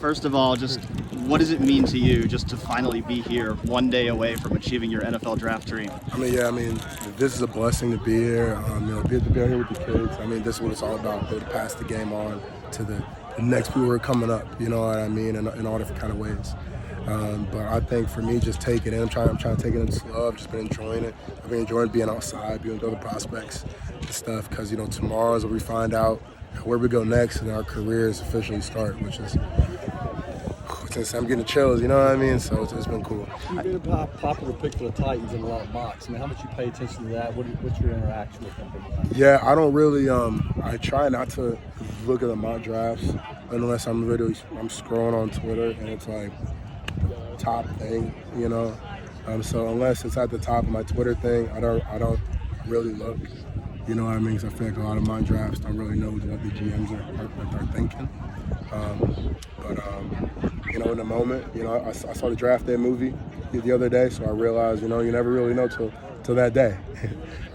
First of all, just what does it mean to you just to finally be here one day away from achieving your NFL draft dream? This is a blessing to be here. Be here with the kids. This is what it's all about. To pass the game on to the next people who are coming up. You know what I mean? In all different kind of ways. But I think for me, just taking it. I'm trying to take it in slow. I've just been enjoying it. I've been enjoying being outside, being with other prospects and stuff. Because tomorrow is when we find out where we go next and our careers officially start, which is. I'm getting chills, you know what I mean? So it's been cool. You've been a popular pick for the Titans in a lot of mocks. How much you pay attention to that? What's your interaction with them? Yeah, I don't really. I try not to look at the mock drafts unless I'm scrolling on Twitter and it's like top thing, So unless it's at the top of my Twitter thing, I don't really look. You know what I mean? Because I feel like a lot of my drafts don't really know what the GMs are thinking. In the moment, I saw the draft day movie the other day, so I realized, you never really know till that day,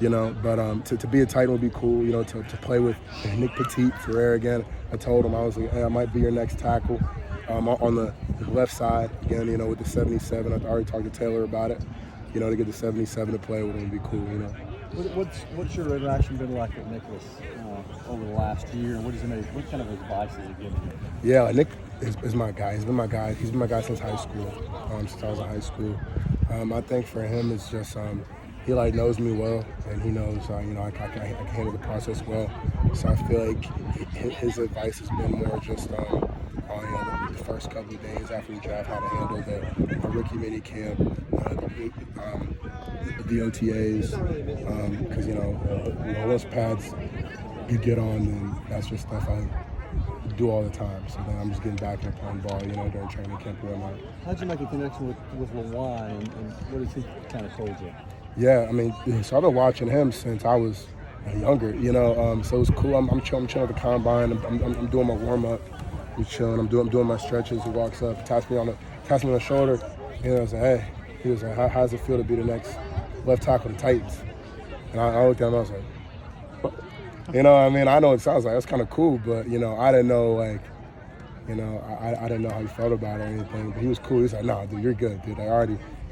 But to be a Titan would be cool, to play with Nick Petit-Frere again. I told him, I was like, hey, I might be your next tackle on the left side again, with the 77. I already talked to Taylor about it, to get the 77 to play with him would be cool, What's your interaction been like with Nicholas over the last year? What kind of advice has he given you? Yeah, Nick is my guy. He's been my guy. He's been my guy since high school. Since I was in high school. I think for him it's just he knows me well, and he knows I can handle the process well. So I feel like his advice has been more just on the first couple of days after the draft, how to handle the rookie mini camp, the OTAs, because those pads you get on, then that's just stuff I do all the time. So then I'm just getting back and playing ball, during training camp and whatnot. How'd you make a connection with LaJuan, and what has he kind of told you? Yeah, so I've been watching him since I was younger, so it's cool. I'm chilling at the combine. I'm doing my warm up. We're chilling. I'm doing my stretches. He walks up, taps me on the shoulder. I was like, hey. He was like, how does it feel to be the next left tackle of the Titans? And I looked at him. I was like, what? I know it sounds like that's kind of cool, but I didn't know I didn't know how he felt about it or anything. But he was cool. He was like, nah, dude, you're good, dude.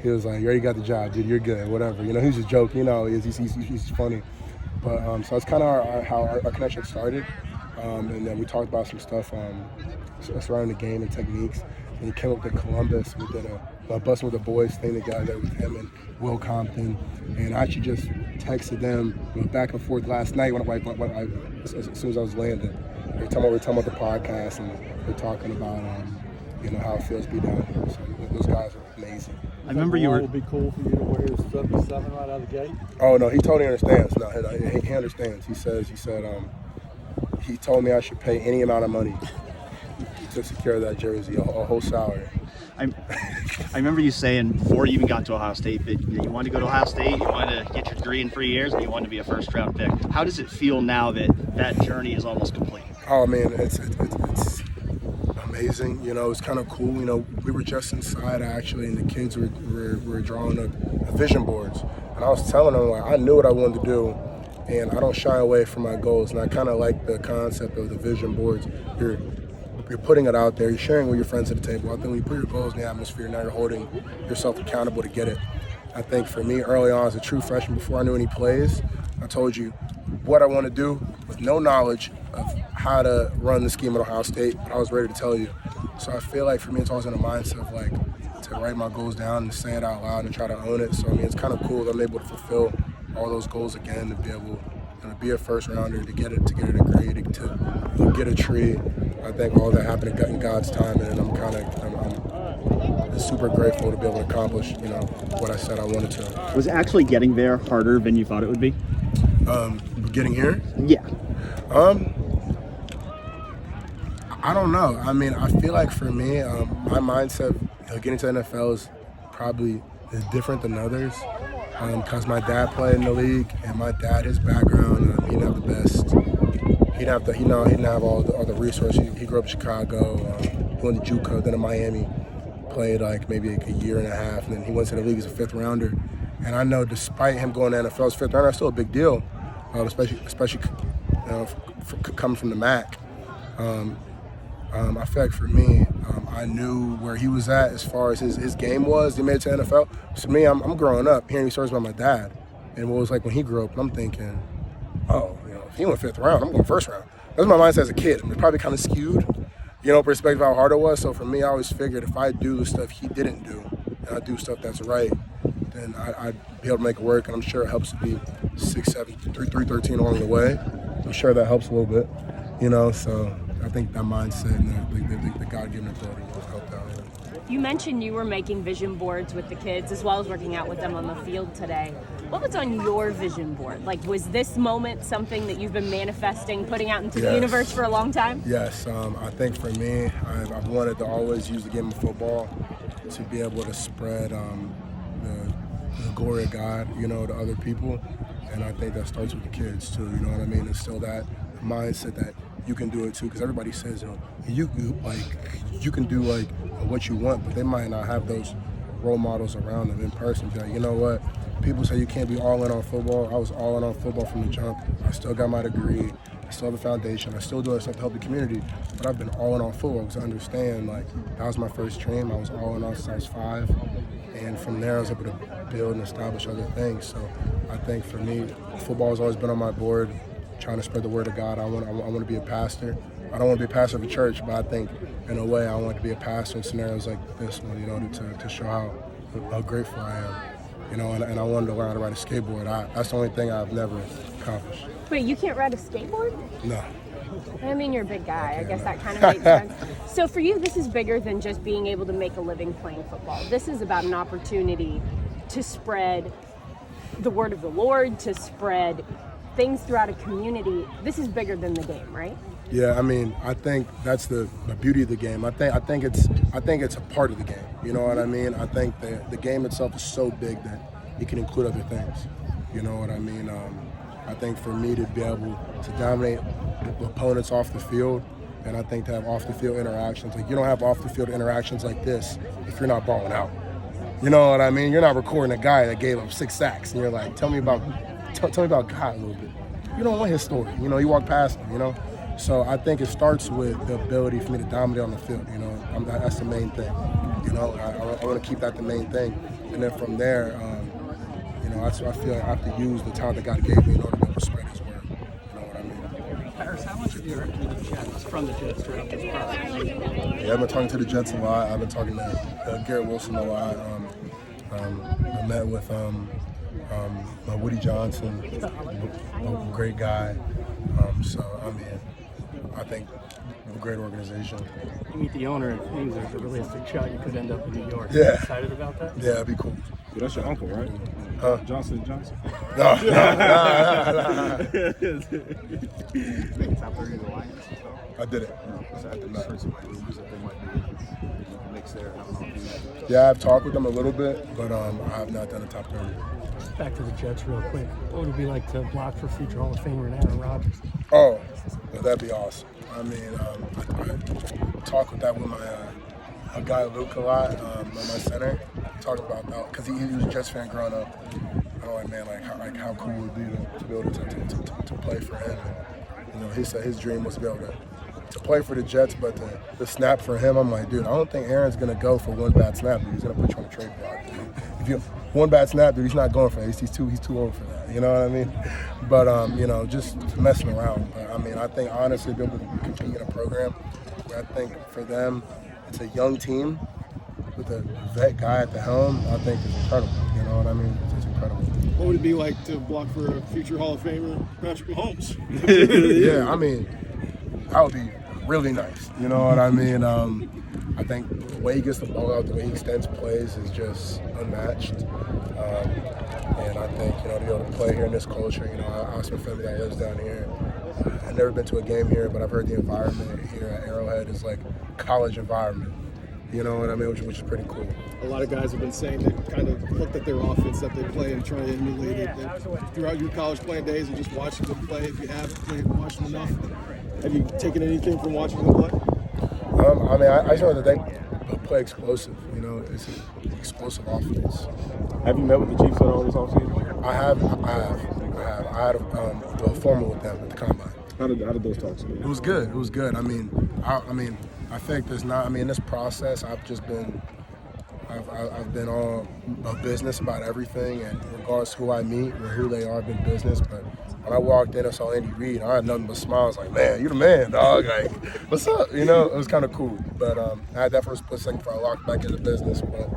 He was like, you already got the job, dude. You're good, whatever. He was just joking. He's funny. But so it's kind of how our connection started. And then we talked about some stuff surrounding the game and techniques. And he came up to Columbus. We did a Busting with the Boys thing together with him and Will Compton. And I actually just texted them back and forth last night as soon as I was landing. We were talking about the podcast, and we were talking about how it feels to be down here. So those guys are amazing. I remember you were. Would be cool for you to wear his 77 right out of the gate. Oh no, he totally understands. No, he understands. He said he told me I should pay any amount of money to secure that jersey, a whole salary. I remember you saying before you even got to Ohio State that you wanted to go to Ohio State, you wanted to get your degree in 3 years, and you wanted to be a first-round pick. How does it feel now that journey is almost complete? Oh man, it's amazing. It's kind of cool. We were just inside actually, and the kids were drawing up vision boards, and I was telling them I knew what I wanted to do, and I don't shy away from my goals. And I kind of like the concept of the vision boards. You're putting it out there. You're sharing with your friends at the table. I think when you put your goals in the atmosphere, now you're holding yourself accountable to get it. I think for me, early on as a true freshman, before I knew any plays, I told you what I want to do with no knowledge of how to run the scheme at Ohio State. I was ready to tell you. So I feel like for me, it's always in a mindset of to write my goals down and say it out loud and try to own it. So it's kind of cool that I'm able to fulfill all those goals again, to be able to be a first rounder, to get a degree, to get a tree. I think all that happened in God's time, and I'm super grateful to be able to accomplish, what I said I wanted to. Was actually getting there harder than you thought it would be? Getting here? Yeah. I don't know. I feel like for me, my mindset, getting to the NFL is probably different than others. Because my dad played in the league, and my dad, his background, he didn't have the best. He didn't have all the resources. He grew up in Chicago. He went to JUCO, then in Miami. Played maybe a year and a half, and then he went to the league as a fifth rounder. And I know, despite him going to NFL as fifth rounder, that's still a big deal, especially coming from the MAC. I feel like for me, I knew where he was at as far as his game was. He made it to NFL. So me, I'm growing up hearing these stories about my dad and what it was like when he grew up. And I'm thinking, oh, if he went 5th round, I'm going 1st round. That's my mindset as a kid. It's probably kind of skewed, perspective of how hard it was. So for me, I always figured if I do the stuff he didn't do and I do stuff that's right, then I'd be able to make it work. And I'm sure it helps to be 6'7", 313 along the way. I'm sure that helps a little bit, So I think that mindset and the God-given ability will help out. You mentioned you were making vision boards with the kids as well as working out with them on the field today. What was on your vision board? Like, was this moment something that you've been manifesting, putting out into the universe for a long time? Yes. I think for me, I've wanted to always use the game of football to be able to spread the glory of God, to other people. And I think that starts with the kids, too, you know what I mean? It's still that mindset that you can do it, too, because everybody says, you can do, what you want, but they might not have those role models around them in person. Be like, you know what? People say you can't be all in on football. I was all in on football from the jump. I still got my degree. I still have a foundation. I still do stuff to help the community. But I've been all in on football because I understand, that was my first dream. I was all in on since I was 5. And from there, I was able to build and establish other things. So I think for me, football has always been on my board, trying to spread the word of God. I want to be a pastor. I don't want to be a pastor of a church, but I think in a way I want to be a pastor in scenarios like this one, to show how grateful I am. And I wanted to learn how to ride a skateboard. That's the only thing I've never accomplished. Wait, you can't ride a skateboard? No. I mean, you're a big guy. I guess that kind of makes sense. So for you, this is bigger than just being able to make a living playing football. This is about an opportunity to spread the word of the Lord, to spread things throughout a community. This is bigger than the game, right? Yeah, I think that's the beauty of the game. I think it's a part of the game. You know what I mean? I think the game itself is so big that it can include other things. You know what I mean? I think for me to be able to dominate the opponents off the field, and I think to have off the field interactions. You don't have off the field interactions like this if you're not balling out. You know what I mean? You're not recording a guy that gave up 6 sacks, and you're like, tell me about God a little bit. You don't want his story. You walk past him. So I think it starts with the ability for me to dominate on the field. That's the main thing. I want to keep that the main thing, and then from there, I feel like I have to use the talent that God gave me in order to spread His word. You know what I mean? Paris, how much of your Jets from the Jets throughout this process? Yeah, I've been talking to the Jets a lot. I've been talking to Garrett Wilson a lot. I met with Woody Johnson, a great guy. I think a great organization. You meet the owner, it means there's a realistic shot you could end up in New York. Yeah. Are you excited about that? Yeah, it'd be cool. Well, that's your uncle, right? Johnson. No. Top 3 of the Lions. I did it. So I did not heard some rumors that they might be mixed there. Yeah, I've talked with them a little bit, but I have not done a top 30. Back to the Jets real quick. What would it be like to block for future Hall of Famer and Aaron Rodgers? Oh, that'd be awesome. I talk with that with my guy Luke a lot, my center. Talk about that because he was a Jets fan growing up. I'm like, man, how cool would it be to be able to play for him? And, he said his dream was to be able to play for the Jets, but the snap for him, I'm like, dude, I don't think Aaron's gonna go for one bad snap. Dude. He's gonna put you on a trade block. Dude. If you one bad snap, dude, he's not going for it. He's too old for that. You know what I mean? But just messing around. But I think honestly, being able to continue in a program where I think for them, it's a young team with a vet guy at the helm. I think it's incredible. You know what I mean? It's incredible. What would it be like to block for a future Hall of Famer, Patrick Mahomes? Yeah, that would be really nice. You know what I mean? I think the way he gets the ball out, the way he extends plays is just unmatched. And I think, to be able to play here in this culture, I have some family that lives down here. I've never been to a game here, but I've heard the environment here at Arrowhead is like college environment. You know what I mean? Which is pretty cool. A lot of guys have been saying they kind of looked at their offense that they play and try to emulate it. And throughout your college playing days and just watching them play, if you have played and watched them enough, have you taken anything from watching them play? I just know that they play explosive. It's an explosive offense. Have you met with the Chiefs at all this offseason? I have. I had a formal with them at the combine. How did those talks go? It was good. It was good. I mean, I think there's not. I mean, in this process, I've been all a business about everything, and regardless of who I meet or who they are, I've been business. But when I walked in and saw Andy Reid, I had nothing but smiles. Like, man, you the man, dog. Like, what's up? You know, it was kind of cool. But I had that for a split second before I locked back into business. But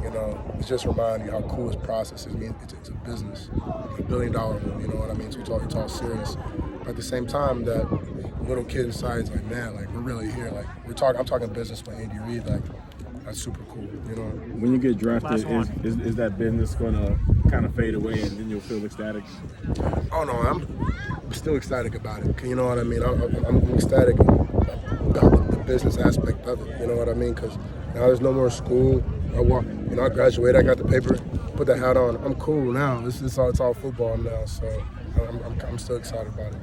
you know, it's just reminding you how cool this process is. I mean, it's a business, $1 billion one. You know what I mean? So it's all serious. But at the same time, that little kid inside is like, man, like we're really here. Like I'm talking business with Andy Reid. Like that's super cool. You know. When you get drafted, is that business going to kind of fade away and then you'll feel ecstatic? Oh no, I'm still ecstatic about it. You know what I mean? I'm ecstatic about the business aspect of it. You know what I mean? Because now there's no more school. I graduated. I got the paper, put the hat on. I'm cool now. It's all football now. So I'm still excited about it.